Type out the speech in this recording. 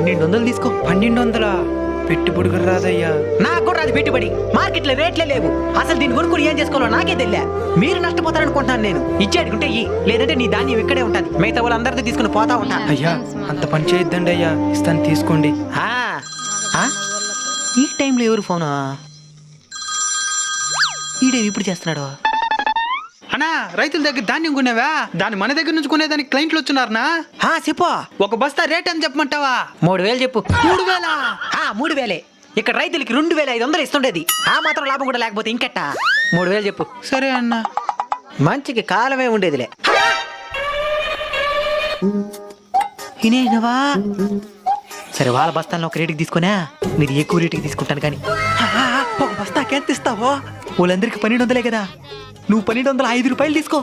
1200 తీసుకో. 1200 పెట్టుబడి కూడా రాదయ్యా. నాకు కూడా అది పెట్టుబడి. మార్కెట్లో రేట్లే లేవు. అసలు దీన్ని కొనుక్కుని ఏం చేసుకోవాలో నాకే తెలియా. మీరు నష్టపోతారనుకుంటున్నాను నేను. ఇచ్చేడుకుంటే లేదంటే నీ ధాన్యం ఇక్కడే ఉంటుంది. మిగతా వాళ్ళందరితో తీసుకుని పోతా ఉంటా. అయ్యా అంత పని చేయొద్దండి అయ్యా, ఇస్తాను తీసుకోండి. ఈ టైంలో ఎవరు ఫోను? ఈడే ఇప్పుడు చేస్తున్నాడు. అన్నా రైతుల దగ్గర ధాన్యం కొనేవా? దాన్ని మన దగ్గర నుంచి కొనేదానికి క్లయింట్లు వచ్చున్నారనా? చెప్పు. ఒక బస్తా రేట్ అని చెప్పమంటావా? 3000 చెప్పు. 3000? 3000. ఇక్కడ రైతులకి 2500 ఇస్తుండేది. ఆ మాత్రం లాభం కూడా లేకపోతే ఇంకెట్టా? 3000 చెప్పు. సరే అన్న. మంచికి కాలమే ఉండేదిలే. ఇనేనవా? సరే వాళ్ళ బస్తాలను ఒక రేటుకి తీసుకున్నా, మీరు ఎక్కువ రేటుకి తీసుకుంటాను. కానీ ఒక బస్తాకి ఎంత ఇస్తావో? వాళ్ళందరికి 1200 కదా. నువ్వు 1205 రూపాయలు తీసుకో.